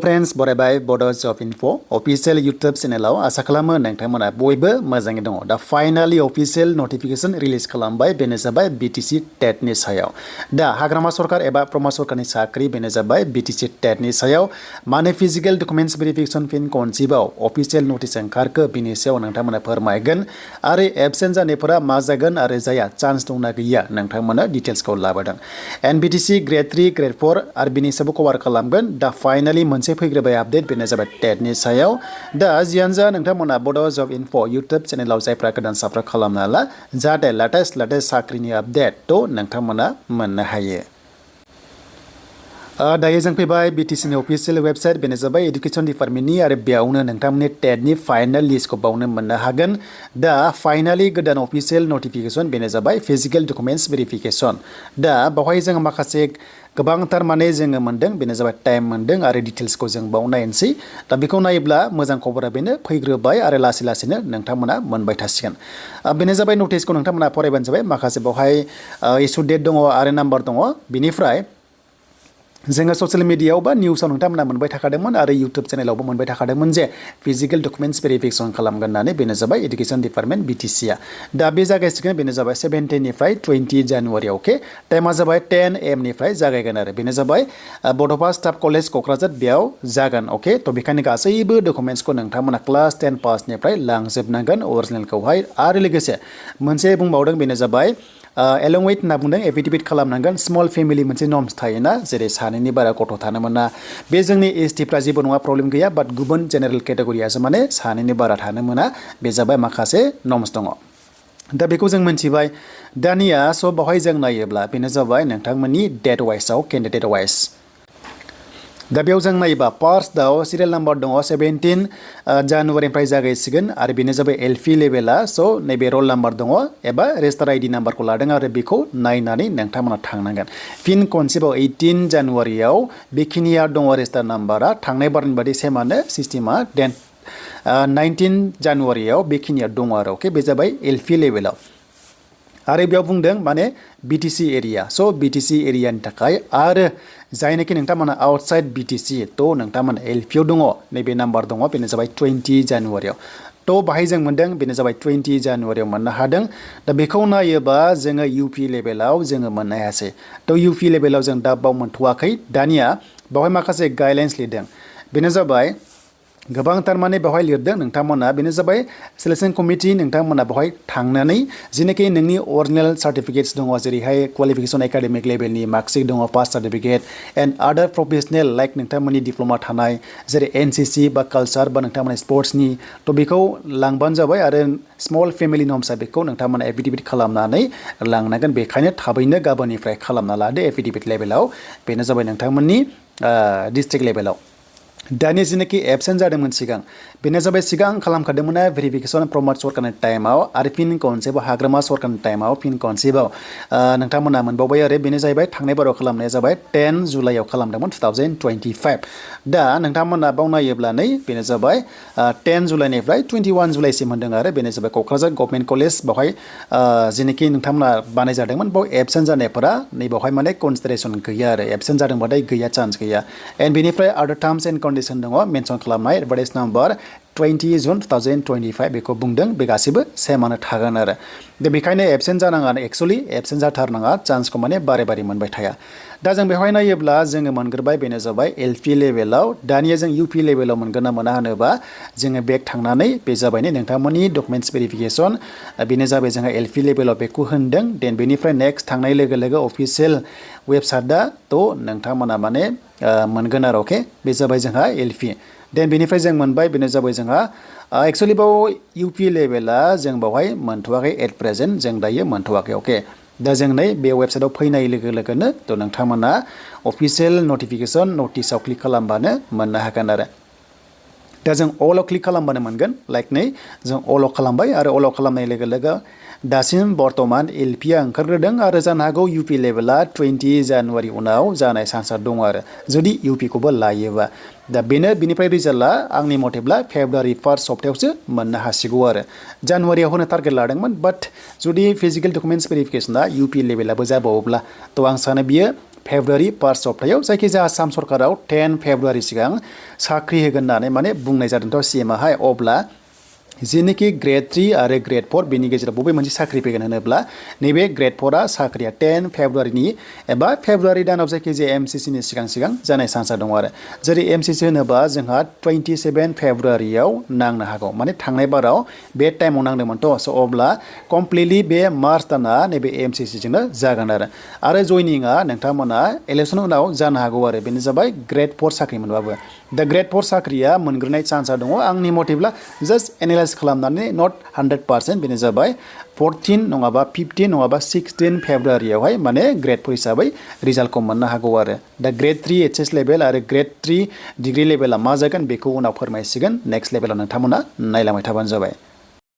Friends बरायबाय बड' जब info official YouTube चेनेलाव आसा खालामो नोंथांमोना बयबो मोजाङै दङ। दा फाइनाली अफिशियल नटिफिकेशन रिलीज खालामबाय बेनो जाबाय BTC TET नि सायाव। दा हाग्रामा सरकार एबा प्रमद सरकारनि साख्रि बेनो जाबाय BTC TET नि सायाव माने फिजिकल डकुमेन्ट्स भेरिफिकेशन फिन खनसेबाव अफिशियल नटिस ओंखारखो बिनि सायाव नोंथांमोना फोरमायगोन आरो एबसेन्ट जानायफोरा मा जागोन आरो जाया चान्स दंना गैया नोंथांमोना डिटेल्सखौ लाबोदों। BTC ग्रेड 3 ग्रेड 4 आरो बिनि सायाव कभार खालामगोन। दा फाइनाली मोनसे फैग्रोबाय आपडेट बेनो जाबाय टेट नि सायाव। दा जियानो जा नोंथांमोना बड' जब इनफो यूट्यूब चेनेलाव जायफ्रा गोदान साबस्क्राइब खालामना ला जाहाथे लेटेस्ट साख्रिनि आपडेट थ' नोंथांमोना मोननो हायो। दायो जों फैबाय BTC नि अफिशियल वेबसाइट बेनो जाबाय एडुकेशन डिपार्टमेन्टनि आरो बेयावनो नोंथांमोननि टेटनि फाइनल लिस्टखौ बावनो मोननो हागोन। दा फाइनाली गोदान अफिशियल नटिफिकेशन बेनो जाबाय फिजिकल डकुमेन्ट्स भेरिफिकेशन। दा बावहाय जों माखासे गोबांथार माने जोङो मोनदों बेनो जाबाय टाइम मोनदों आरो डिटेल्सखौ जों बाव नायनोसै। दा बेखौ नायोब्ला मोजां खबरा बेनो फैग्रोबाय आरो लासै लासैनो नोंथांमोना मोनबाय थासिगोन। बेनो जाबाय नटिसखौ नोंथांमोना फरायबानो जाबाय। माखासे बावहाय इस्यु डेट दङ आरो नाम्बार दङ। बिनिफ्राय जोङो ससियेल मिडियायाव बा निउसाव नोंथांमोना मोनबाय थाखादोंमोन आरो यूट्यूब चेनेलावबो मोनबाय थाखादोंमोन जे फिजिकल डकुमेन्ट्स भेरिफिकेशन खालामगोन होननानै बेनो जाबाय एडुकेशन डिपार्टमेन्ट BTC आ। दा बे जागायसिगोन बेनो जाबाय 17 निफ्राय 20 जानुवारि अके। टाइमा जाबाय 10 AM निफ्राय जागायगोन आरो बेनो जाबाय बड'फा स्टाफ कलेज क'क्राझार बेयाव जागोन अके। थ' बेखायनो गासैबो डकुमेन्ट्सखौ नोंथांमोना क्लास 10 पासनिफ्राय लांजोबनांगोन अरिजिनेलखौहाय आरो लोगोसे मोनसे बुंबावदों बेनो जाबाय एलं विथ होनना बुंदों एफिडेविट खालामनांगोन। स्मल फेमिलि मोनसे नर्म्स थायोना जेरै सानैनि बारा गथ' थानो मोना। बे जोंनि STफ्रा जेबो नङा प्रब्लेम गैया बाट गुबुन जेनेरेल केटेगरियासो माने सानैनि बारा थानो मोना। बे जाबाय माखासे नर्म्स दङ। दा बेखौ जों मिथिबाय। दानिया स' बावहाय जों नायोब्ला बेनो जाबाय नोंथांमोननि डेट वाइसआव केन्डिडेट वाइस। दा बेयाव जों नायोबा फार्स्टआव सिरियल नाम्बार दङ 17 जानुवारिनिफ्राय जागायसिगोन आरो बेनो जाबाय LP लेभेला। स' नैबे रल नाम्बार दङ एबा रेजिस्टार ID नाम्बारखौ लादों आरो बेखौ नायनानै नोंथांमोना थांनांगोन। फिन खनसेबाव 18 जानुवारियाव बेखिनिया दङ रेजिस्टार नाम्बारा थांनाय बारनि बादि सेमानो सिस्टेमा 19 जानुवारियाव बेखिनिया दङ आरो अके। बे जाबाय LP लेभेलाव आरो बेयाव बुंदों माने BTC एरिया। स' BTC एरियानि थाखाय आरो जायनाखि नोंथांमोना आउटसाइड BTC थ' नोंथांमोना LPआव दङ नैबे नाम्बार दङ बेनो जाबाय 20 जानुवारियाव। थ' बाहाय जों मोनदों बेनो जाबाय 20 जानुवारियाव मोननो हादों। दा बेखौ नायोबा जोङो UP लेभेलाव जोङो मोननो हायासै। थ' UP लेभेलाव जों दा बाव मोनथ'वाखै। दानिया बावहाय माखासे गाइडलाइन्स लिरदों बेनो जाबाय गोबांथार माने बेवहाय लिरदों नोंथांमोना बेनो जाबाय सिलेक्शन कमिटि नोंथांमोना बेवहाय थांनानै जेनाखि नोंनि अरिजिनेल सार्टिफिकेट्स दङ जेरैहाय क्वालिफिकेसन एकाडेमिक लेभेलनि मार्कशीट दङ पास सार्टिफिकेट एन्ड आदार प्रफेसनेल लाइक नोंथांमोननि डिप्ल'मा थानाय जेरै NCC बा कालचार बा नोंथांमोना स्पर्ट्सनि थ' बेखौ लांबानो जाबाय आरो स्मल फेमिलि नर्म्सआ बेखौ नोंथांमोना एफिडेविट खालामनानै लांनांगोन। बेखायनो थाबैनो गाबोननिफ्राय खालामना लादो एफिडेविट लेभेलाव। बेनो जाबाय नोंथांमोननि डिस्ट्रिक्ट लेभेलाव। दानि जेनाखि एबसेन्ट जादोंमोन सिगां बेनो जाबाय सिगां खालामखादोंमोन भेरिफिकेसन प्रमद सरकारनि टाइमाव आरो फिन खनसेबाव हाग्रामा सरकारनि टाइमाव फिन खनसेबाव नोंथांमोना मोनबावबाय आरो बेनो जाहैबाय थांनाय बाराव खालामनाया जाबाय 10 जुलाइआव खालामदोंमोन 2025। दा नोंथांमोना बाव नायोब्ला नै बेनो जाबाय 10 जुलाइनिफ्राय 21 जुलाइसिम होनदों आरो बेनो जाबाय क'क्राझार गभर्नमेन्ट कलेज बावहाय जेनाखि नोंथांमोना बानायजादोंमोन बाव एबसेन्ट जानायफोरा नै बावहाय माने कनसिडारेसन गैया आरो एबसेन्ट जादोंबाथाय गैया चान्स गैया। एन्ड बेनिफ्राय आदार टार्म्स एन्ड कन्डिसन दङ मेनसन खालामनाय एडभार्टाइज नाम्बार 20 जुन 2025 बेखौ बुंदों। बे गासैबो सेमानो थागोन आरो दा बेखायनो एबसेन्ट जानाङा एक्सुवेलि एबसेन्ट जाथारनाङा चान्सखौ माने बारे बारे मोनबाय थाया। दा जों बेवहाय नायोब्ला जोङो मोनग्रोबाय बेनो जाबाय LP लेभेलाव। दानिया जों UP लेभेलाव मोनगोन ना मोना होनोबा जोङो बेक थांनानै बे जाबाय नोंथांमोननि डकुमेन्ट्स भेरिफिकेसन बेनो जाबाय जोंहा LP लेभेलाव बेखौ होनदों। देन बेनिफ्राय नेक्स्ट थांनाय लोगो लोगो अफिसियेल वेबसाइटआ थ' नोंथांमोना माने मोनगोन आरो अके। बे जाबाय जोंहा LP। देन बेनिफ्राय जों मोनबाय बेनो जाबाय जोंहा एक्सुवेलि बाव UP लेभेला जों बावहाय मोनथ'वाखै एट प्रेजेन्ट जों दायो मोनथ'वाखै अके। दा जों नै बे वेबसाइटआव फैनाय लोगो लोगोनो थ' नोंथांमोना अफिसियेल नटिफिकेसन नटिसआव क्लिक खालामबानो मोननो हागोन आरो दा जों अलआव क्लिक खालामबानो मोनगोन। लाइक नै जों अलआव खालामबाय आरो अलआव खालामनाय लोगो लोगो दासिम बर्तमान LPआ ओंखारग्रोदों आरो जानो हागौ UP लेभेला 20 जानुवारि उनाव जानाय चान्सआ दङ आरो जुदि UPखौबो लायोबा। दा बेनो बिनिफ्राय रिजाल्टआ आंनि मथेब्ला फेब्रुवारि 1 सप्तायावसो मोननो हासिगौ आरो जानुवारियाव होनो टारगेट लादोंमोन। बाट जुदि फिजिकेल डकुमेन्ट्स भेरिफिकेसना UP लेभेलाबो जाबावोब्ला थ' आं सानो बियो फेब्रुवारि फार्स्ट सप्तायाव जायखिजाया आसाम सरकाराव 10 फेब्रुवारि सिगां साख्रि होगोन होननानै माने बुंनाय जादोंथ' CMआहाय अब्ला जिनोखि ग्रेड 3 आरो ग्रेड 4 बेनि गेजेराव बबे मोनसे साख्रि फैगोन होनोब्ला नैबे ग्रेड 4आ साख्रिया 10 फेब्रुवारिनि एबा फेब्रुवारि दानाव जायखिजाया MCCनि सिगां जानाय चान्सआ दङ आरो जेरै MCC होनोबा जोंहा 27 फेब्रुवारियाव नांनो हागौ माने थांनाय बाराव बे टाइमाव नांदोंमोनथ' स' अब्ला कमप्लिटलि बे मार्च दाना नैबे MCC जोंनो जागोन आरो जयनिंआ नोंथांमोना इलेक्सन उनाव जानो हागौ आरो बेनो जाबाय ग्रेड 4 साख्रि मोनबाबो दा ग्रेड 4 साख्रिया मोनग्रोनाय चान्सआ दङ आंनि मथेब्ला जास्ट एनालाइज खालामनानै नट 100% बेनो जाबाय 14 नङाबा 15 नङाबा 16 फेब्रुवारियावहाय माने ग्रेड 4 हिसाबै रिजाल्टखौ मोननो हागौ आरो दा ग्रेड 3 HS लेभेल आरो ग्रेड 3 डिग्री लेभेला मा जागोन बेखौ उनाव फोरमायसिगोन नेक्स्ट लेभेलाव नोंथांमोना नायलांबाय थाबानो जाबाय